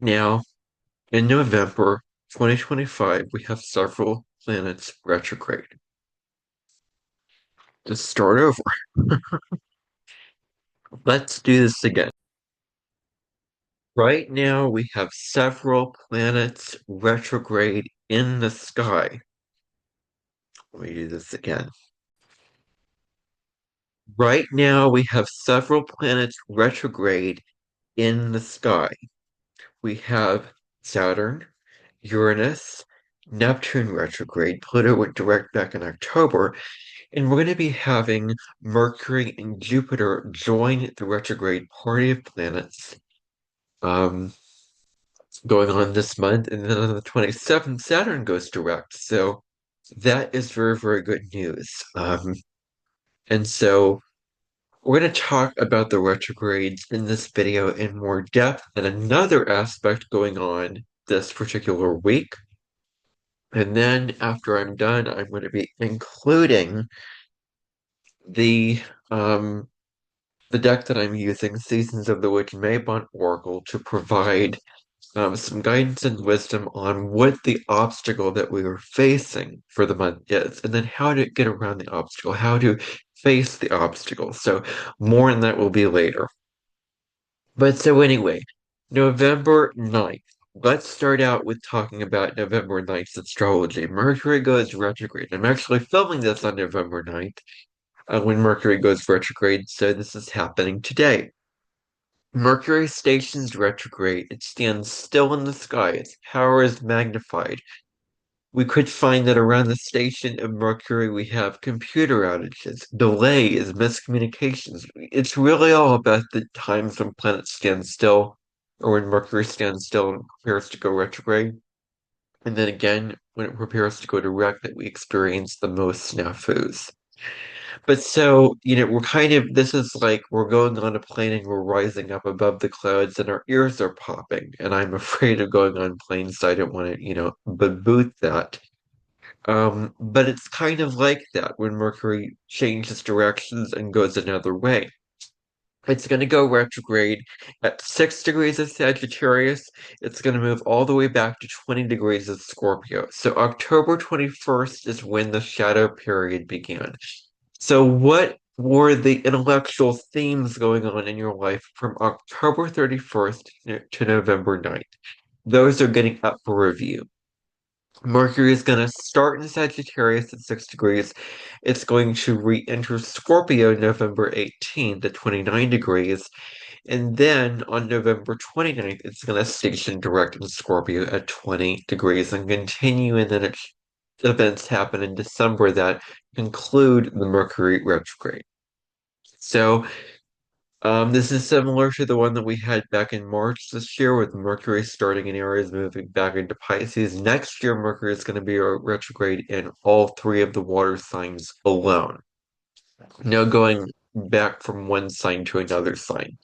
Now, in November 2025, we have several planets retrograde. To start over, let's do this again. Right now, we have several planets retrograde in the sky. Let me do this again. Right now, we have several planets retrograde in the sky. We have Saturn, Uranus, Neptune retrograde. Pluto went direct back in October. And we're going to be having Mercury and Jupiter join the retrograde party of planets um, going on this month. And then on the 27th, Saturn goes direct. So that is very, very good news. And so we're going to talk about the retrogrades in this video in more depth and another aspect going on this particular week. And then after I'm done, I'm going to be including the um, the deck that I'm using, Seasons of the Witch Maybont Oracle, to provide some guidance and wisdom on what the obstacle that we are facing for the month is, and then how to get around the obstacle, how to face the obstacle. So more on that will be later. But so anyway, November 9th. Let's start out with talking about November 9th's astrology. Mercury goes retrograde. I'm actually filming this on November 9th when Mercury goes retrograde, so this is happening today. Mercury stations retrograde. It stands still in the sky. Its power is magnified. We could find that around the station of Mercury we have computer outages, delays, miscommunications. It's really all about the times when planets stand still, or when Mercury stands still and prepares to go retrograde. And then again, when it prepares to go direct, that we experience the most snafus. But so, we're kind of, this is like we're going on a plane and we're rising up above the clouds and our ears are popping. And I'm afraid of going on planes, so I don't want to, boot that. But it's kind of like that when Mercury changes directions and goes another way. It's going to go retrograde at 6 degrees of Sagittarius. It's going to move all the way back to 20 degrees of Scorpio. So October 21st is when the shadow period began. So what were the intellectual themes going on in your life from October 31st to November 9th? Those are getting up for review. Mercury is going to start in Sagittarius at 6 degrees. It's going to re-enter Scorpio November 18th at 29 degrees. And then on November 29th, it's going to station direct in Scorpio at 20 degrees and continue. And then events happen in December that conclude the Mercury retrograde. So this is similar to the one that we had back in March this year, with Mercury starting in Aries, moving back into Pisces. Next year, Mercury is going to be a retrograde in all three of the water signs alone. No going back from one sign to another sign.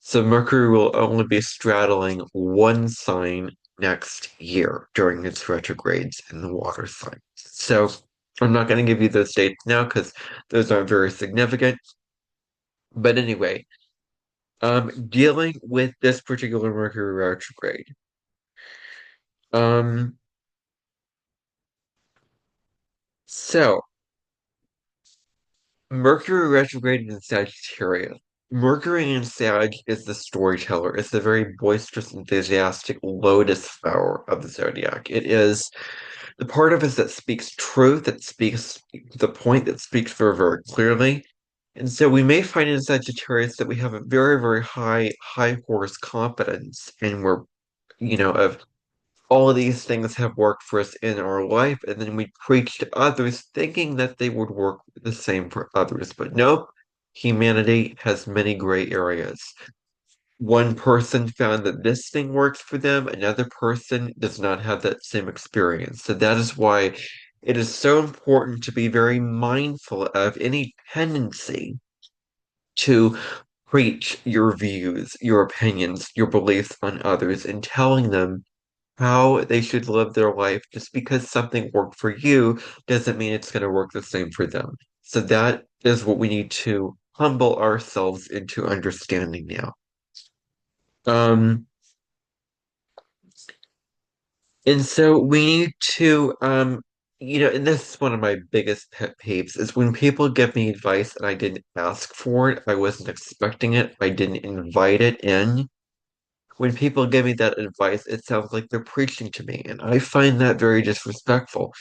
So Mercury will only be straddling one sign next year during its retrogrades in the water signs. So I'm not going to give you those dates now because those aren't very significant. But anyway, dealing with this particular Mercury retrograde. Um, so Mercury retrograde in Sagittarius. Mercury in Sag is the storyteller. It's the very boisterous, enthusiastic lotus flower of the zodiac. It is the part of us that speaks truth, that speaks the point, that speaks very, very clearly. And so we may find in Sagittarius that we have a very, very high horse confidence, and we're, of all of these things have worked for us in our life, and then we preach to others thinking that they would work the same for others. But nope, humanity has many gray areas. One person found that this thing works for them, another person does not have that same experience. So that is why it is so important to be very mindful of any tendency to preach your views, your opinions, your beliefs on others, and telling them how they should live their life. Just because something worked for you doesn't mean it's going to work the same for them. So that is what we need to humble ourselves into understanding now. Um, And so we need to, and this is one of my biggest pet peeves is when people give me advice and I didn't ask for it, I wasn't expecting it, I didn't invite it in. When people give me that advice, it sounds like they're preaching to me, and I find that very disrespectful.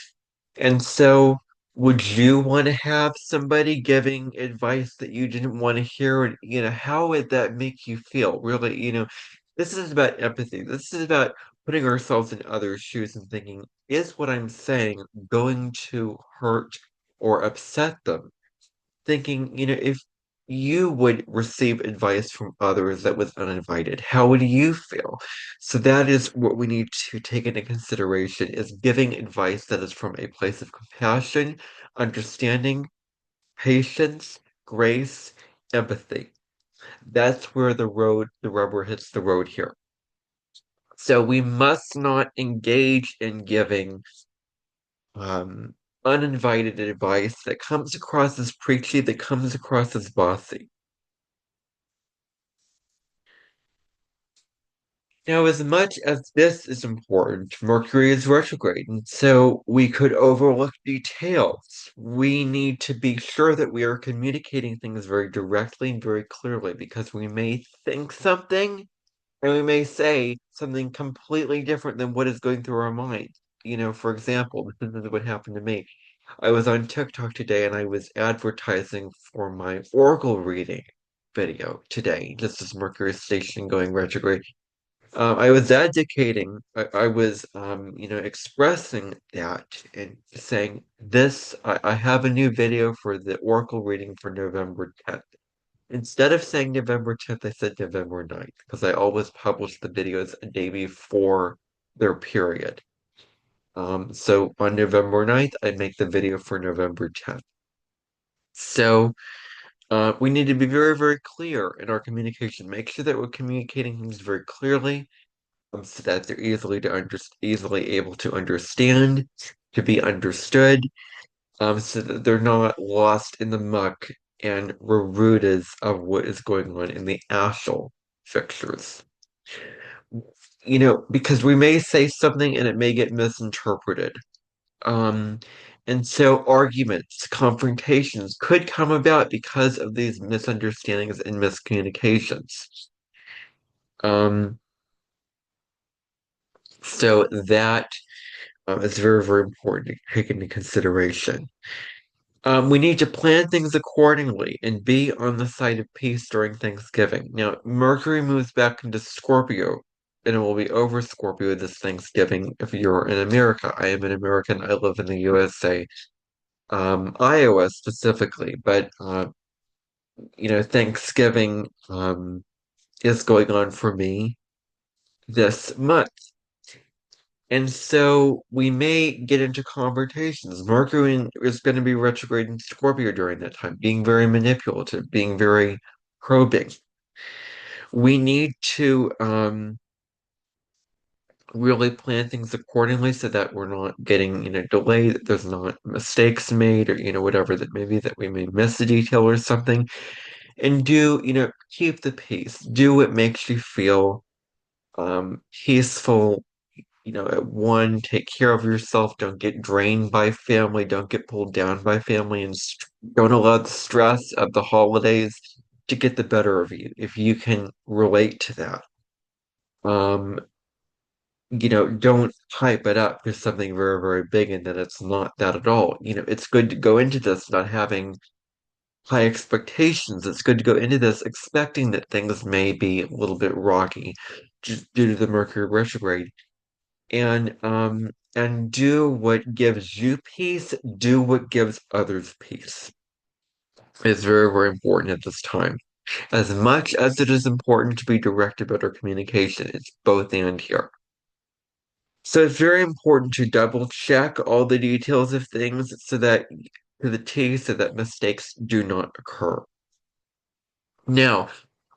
And so, would you want to have somebody giving advice that you didn't want to hear? And, how would that make you feel? Really, this is about empathy. This is about putting ourselves in others' shoes and thinking, is what I'm saying going to hurt or upset them? Thinking, if you would receive advice from others that was uninvited, how would you feel? So that is what we need to take into consideration is giving advice that is from a place of compassion, understanding, patience, grace, empathy. That's where the rubber hits the road here. So we must not engage in giving um, uninvited advice that comes across as preachy, that comes across as bossy. Now, as much as this is important, Mercury is retrograde, and so we could overlook details. We need to be sure that we are communicating things very directly and very clearly because we may think something and we may say something completely different than what is going through our mind. For example, this is what happened to me. I was on TikTok today and I was advertising for my Oracle reading video today. This is Mercury station going retrograde. I was advocating, I was, expressing that and saying this, I have a new video for the Oracle reading for November 10th. Instead of saying November 10th, I said November 9th because I always publish the videos a day before their period. So on November 9th, I make the video for November 10th. So we need to be very, very clear in our communication. Make sure that we're communicating things very clearly so that they're easily able to understand, to be understood, so that they're not lost in the muck and rerudas of what is going on in the astral fixtures. Because we may say something and it may get misinterpreted. Um, and so arguments, confrontations could come about because of these misunderstandings and miscommunications. Um, so that is very, very important to take into consideration. We need to plan things accordingly and be on the side of peace during Thanksgiving. Now, Mercury moves back into Scorpio, and it will be over Scorpio this Thanksgiving if you're in America. I am an American. I live in the USA, Iowa specifically, but Thanksgiving is going on for me this month. And so we may get into conversations. Mercury is going to be retrograde in Scorpio during that time, being very manipulative, being very probing. We need to really plan things accordingly so that we're not getting, delayed, that there's not mistakes made or, whatever that maybe that we may miss a detail or something. And keep the peace. Do what makes you feel peaceful. At one, take care of yourself. Don't get drained by family. Don't get pulled down by family, and don't allow the stress of the holidays to get the better of you. If you can relate to that, um, don't hype it up to something very, very big, and then it's not that at all. It's good to go into this not having high expectations. It's good to go into this expecting that things may be a little bit rocky just due to the Mercury retrograde and do what gives you peace, do what gives others peace. It's very, very important at this time. As much as it is important to be direct about our communication, it's both and here. So it's very important to double check all the details of things so that to the T so that mistakes do not occur. Now,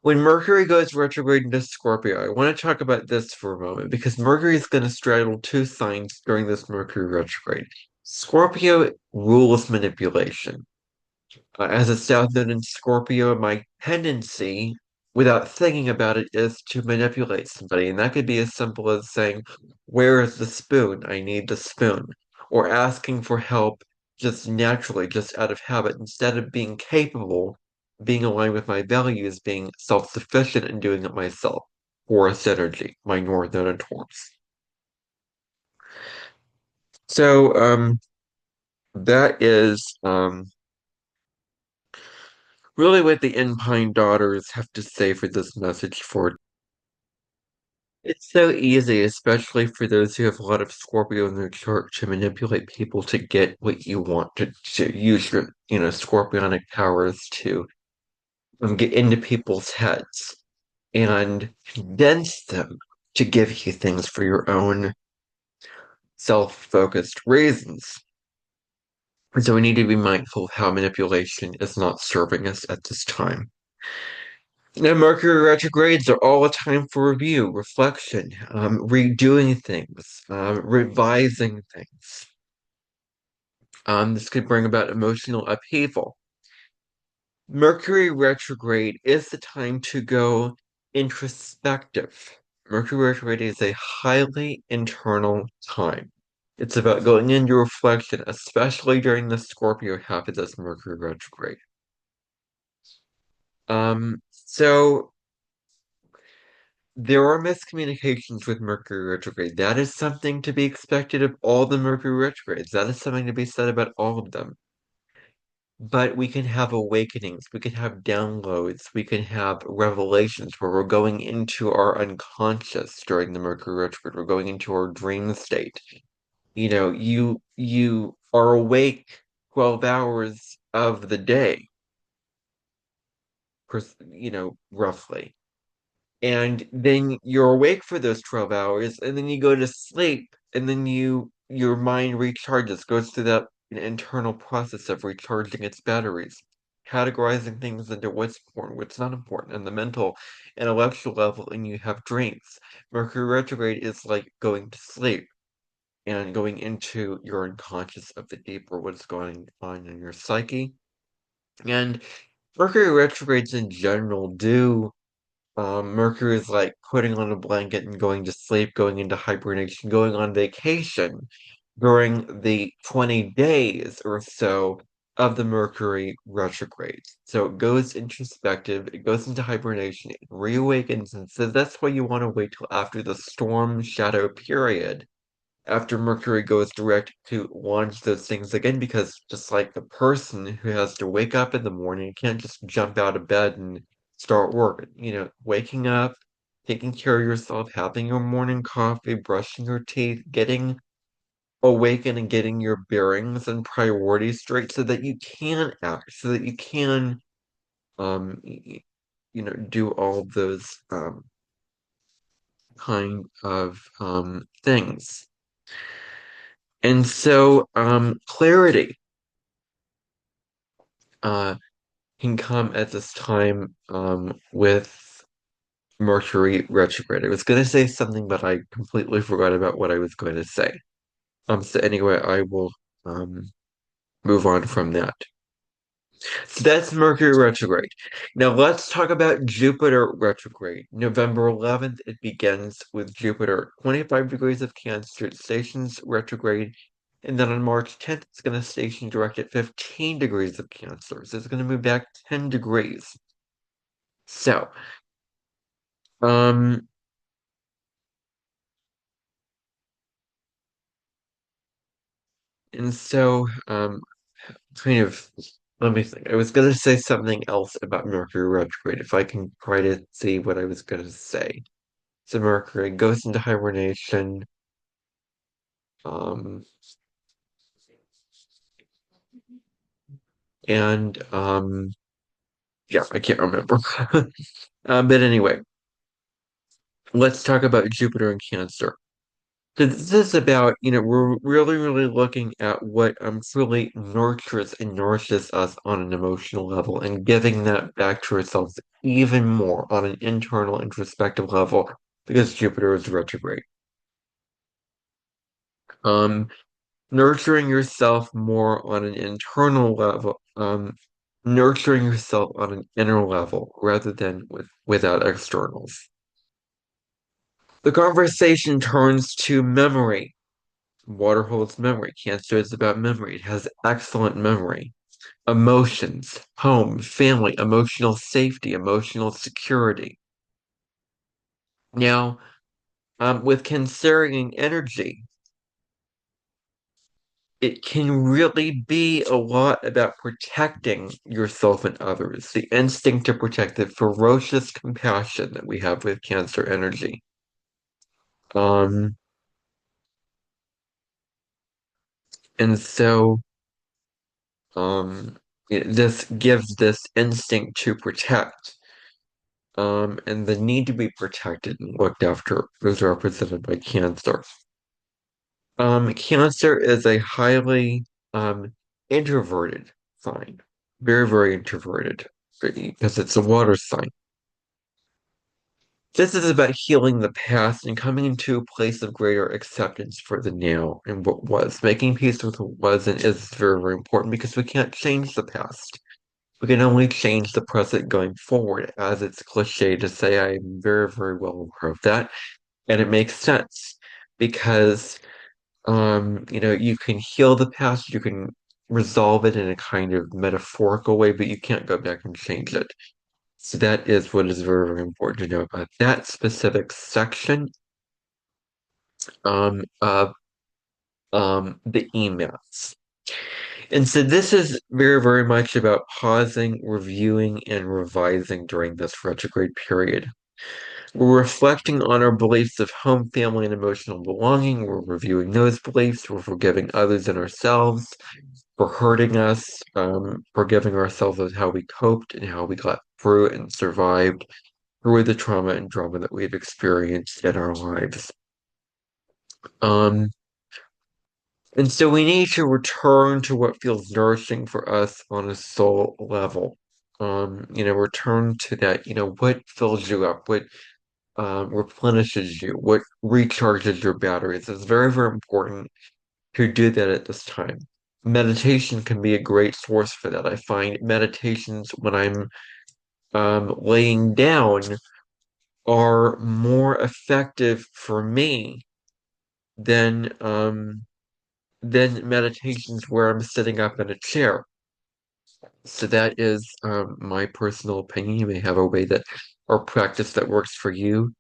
when Mercury goes retrograde into Scorpio, I want to talk about this for a moment because Mercury is going to straddle two signs during this Mercury retrograde. Scorpio rules manipulation. As a South Node in Scorpio, my tendency without thinking about it is to manipulate somebody. And that could be as simple as saying, where is the spoon? I need the spoon. Or asking for help just naturally, just out of habit, instead of being capable, being aligned with my values, being self-sufficient and doing it myself. Or synergy, my north node and Taurus. So that is really what the Pine daughters have to say for this message for. It's so easy, especially for those who have a lot of Scorpio in their chart, to manipulate people to get what you want, to use your, scorpionic powers to get into people's heads and condense them to give you things for your own self-focused reasons. So we need to be mindful of how manipulation is not serving us at this time. Now, Mercury retrogrades are all a time for review, reflection, redoing things, revising things. This could bring about emotional upheaval. Mercury retrograde is the time to go introspective. Mercury retrograde is a highly internal time. It's about going into reflection, especially during the Scorpio half of this Mercury retrograde. So there are miscommunications with Mercury retrograde. That is something to be expected of all the Mercury retrogrades. That is something to be said about all of them. But we can have awakenings, we can have downloads, we can have revelations where we're going into our unconscious during the Mercury retrograde. We're going into our dream state. You are awake 12 hours of the day, roughly. And then you're awake for those 12 hours, and then you go to sleep, and then your mind recharges, goes through that internal process of recharging its batteries, categorizing things into what's important, what's not important, and the mental intellectual level, and you have dreams. Mercury retrograde is like going to sleep and going into your unconscious of the deeper what's going on in your psyche. And Mercury retrogrades in general do Mercury is like putting on a blanket and going to sleep, going into hibernation, going on vacation during the 20 days or so of the Mercury retrograde. So it goes introspective, it goes into hibernation, it reawakens, and says that's why you want to wait till after the storm shadow period, after Mercury goes direct to launch those things again, because just like the person who has to wake up in the morning, can't just jump out of bed and start work. Waking up, taking care of yourself, having your morning coffee, brushing your teeth, getting awakened and getting your bearings and priorities straight so that you can act, so that you can, do all of those kind of things. And so, clarity uh, can come at this time with Mercury retrograde. I was going to say something, but I completely forgot about what I was going to say. So anyway, I will move on from that. So that's Mercury retrograde. Now let's talk about Jupiter retrograde. November 11th, it begins with Jupiter 25 degrees of Cancer. It stations retrograde. And then on March 10th, it's going to station direct at 15 degrees of Cancer. So it's going to move back 10 degrees. So, um, and so, kind of, let me think. I was going to say something else about Mercury retrograde, if I can try to see what I was going to say. So Mercury goes into hibernation. Um, and yeah, I can't remember. But anyway, let's talk about Jupiter and Cancer. So this is about, we're really, really looking at what truly nurtures and nourishes us on an emotional level and giving that back to ourselves even more on an internal introspective level because Jupiter is retrograde. Um, Nurturing yourself more on an internal level, nurturing yourself on an inner level rather than without externals. The conversation turns to memory. Water holds memory. Cancer is about memory. It has excellent memory. Emotions, home, family, emotional safety, emotional security. Now, with Cancerian energy, it can really be a lot about protecting yourself and others. The instinct to protect, the ferocious compassion that we have with Cancer energy. Um, and so, um, this gives this instinct to protect. And the need to be protected and looked after is represented by Cancer. Cancer is a highly introverted sign, very, very introverted, because it's a water sign. This is about healing the past and coming into a place of greater acceptance for the now and what was. Making peace with what wasn't is very, very important because we can't change the past. We can only change the present going forward, as it's cliche to say. I'm very, very well aware of that. And it makes sense because you can heal the past, you can resolve it in a kind of metaphorical way, but you can't go back and change it. So that is what is very, very important to know about that specific section of the emails. And so this is very, very much about pausing, reviewing, and revising during this retrograde period. We're reflecting on our beliefs of home, family, and emotional belonging. We're reviewing those beliefs. We're forgiving others and ourselves for hurting us, forgiving ourselves of how we coped and how we got through and survived through the trauma and drama that we've experienced in our lives. Um, and so we need to return to what feels nourishing for us on a soul level. Return to that, what fills you up, what replenishes you, what recharges your batteries. It's very, very important to do that at this time. Meditation can be a great source for that. I find meditations when I'm laying down are more effective for me than meditations where I'm sitting up in a chair. So that is my personal opinion. You may have a way that or practice that works for you.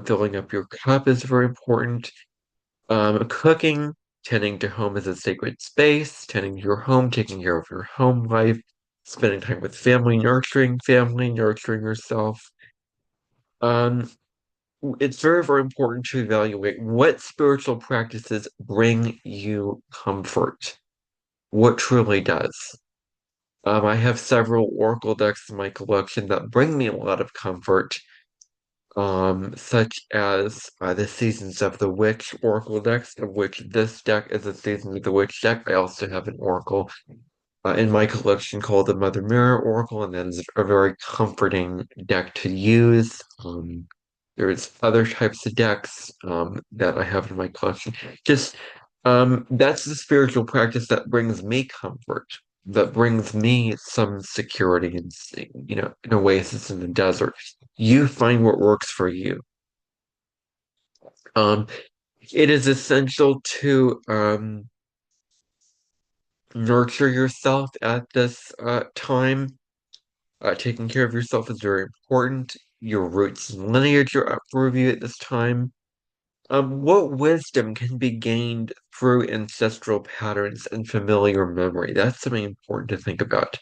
Filling up your cup is very important. Cooking, tending to home as a sacred space, tending to your home, taking care of your home life, spending time with family, nurturing yourself. Um, it's very, very important to evaluate what spiritual practices bring you comfort. What truly does. I have several oracle decks in my collection that bring me a lot of comfort, such as the Seasons of the Witch oracle decks, of which this deck is a Seasons of the Witch deck. I also have an oracle in my collection called the Mother Mirror Oracle, and that is a very comforting deck to use. There's other types of decks that I have in my collection. Just that's the spiritual practice that brings me comfort, that brings me some security and an oasis in the desert. You find what works for you. Um, it is essential to nurture yourself at this time. Taking care of yourself is very important. Your roots and lineage are up for review at this time. What wisdom can be gained through ancestral patterns and familiar memory? That's something important to think about.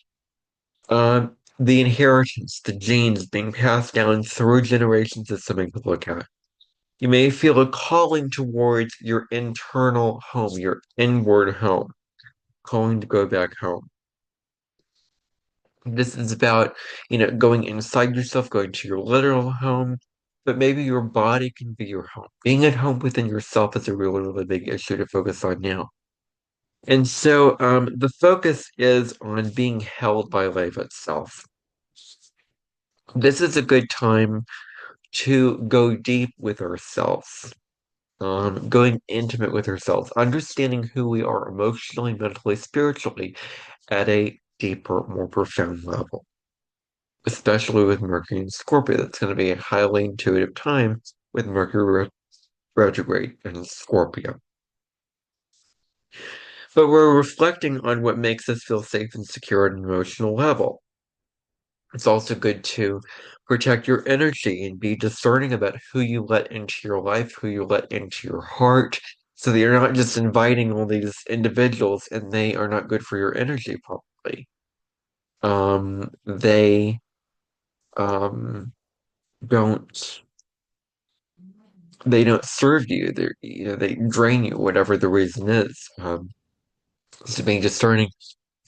The inheritance, the genes being passed down through generations is something to look at. You may feel a calling towards your internal home, your inward home, calling to go back home. This is about, going inside yourself, going to your literal home, but maybe your body can be your home. Being at home within yourself is a really, really big issue to focus on now. And so the focus is on being held by life itself. This is a good time to go deep with ourselves, going intimate with ourselves, understanding who we are emotionally, mentally, spiritually at a deeper, more profound level, especially with Mercury in Scorpio. That's going to be a highly intuitive time with Mercury retrograde in Scorpio. But we're reflecting on what makes us feel safe and secure at an emotional level. It's also good to protect your energy and be discerning about who you let into your life, who you let into your heart, so that you're not just inviting all these individuals and they are not good for your energy probably. They um don't they don't serve you. They drain you, whatever the reason is. So being discerning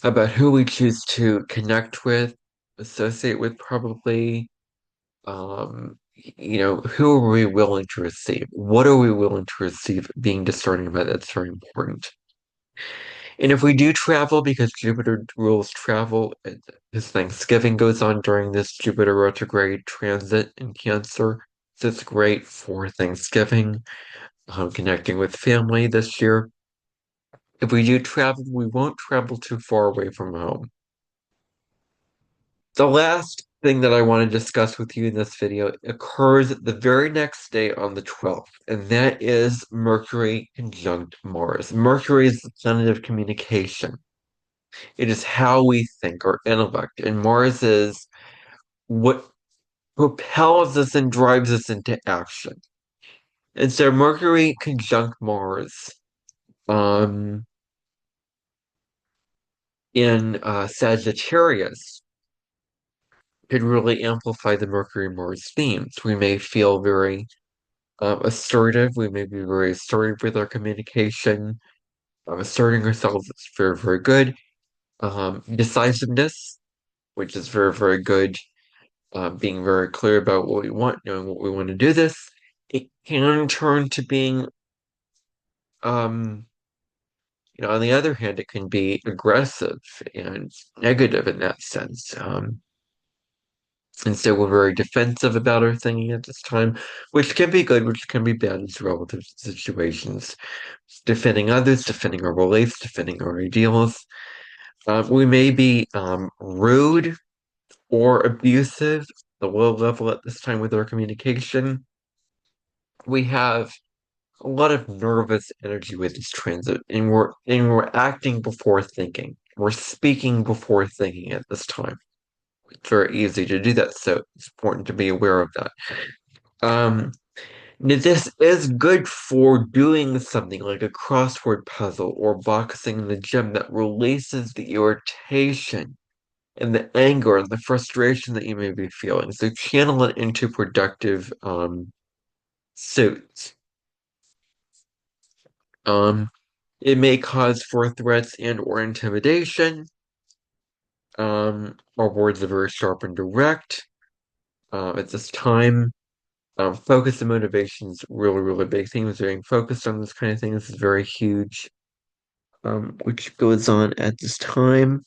about who we choose to connect with, associate with probably. Who are we willing to receive? What are we willing to receive? Being discerning about that's very important. And if we do travel, because Jupiter rules travel, his Thanksgiving goes on during this Jupiter retrograde transit in Cancer. So it's great for Thanksgiving, connecting with family this year. If we do travel, we won't travel too far away from home. The last thing that I want to discuss with you in this video occurs the very next day on the 12th, and that is Mercury conjunct Mars. Mercury is the planet of communication. It is how we think, our intellect, and Mars is what propels us and drives us into action. And so Mercury conjunct Mars um, in Sagittarius could really amplify the Mercury Mars themes. We may feel very assertive. We may be very assertive with our communication. Asserting ourselves is very, very good. Decisiveness, which is very, very good. Being very clear about what we want, knowing what we want to do this. It can turn to being, um, on the other hand, it can be aggressive and negative in that sense. And so we're very defensive about our thinking at this time, which can be good, which can be bad. It's relative to situations. Defending others, defending our beliefs, defending our ideals. We may be rude or abusive, the low level at this time with our communication. We have a lot of nervous energy with this transit, and we're acting before thinking. We're speaking before thinking at this time. It's very easy to do that, so it's important to be aware of that. Um, this is good for doing something like a crossword puzzle or boxing in the gym that releases the irritation and the anger and the frustration that you may be feeling. So channel it into productive suits. Um, it may cause for threats and or intimidation. Our words are very sharp and direct. At this time, focus and motivation is really, really big things. Being focused on this kind of thing, this is very huge, which goes on at this time.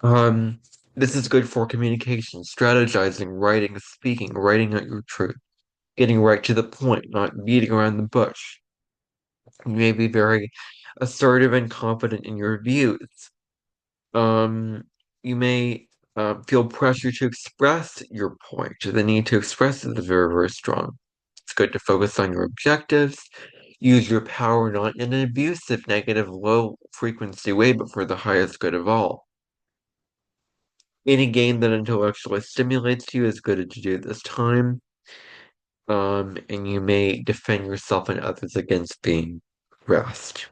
Um, this is good for communication, strategizing, writing, speaking, writing out your truth, getting right to the point, not beating around the bush. You may be very assertive and confident in your views. Um, you may feel pressure to express your point. The need to express it is very, very strong. It's good to focus on your objectives. Use your power not in an abusive, negative, low frequency way, but for the highest good of all. Any game that intellectually stimulates you is good to do at this time. And you may defend yourself and others against being harassed.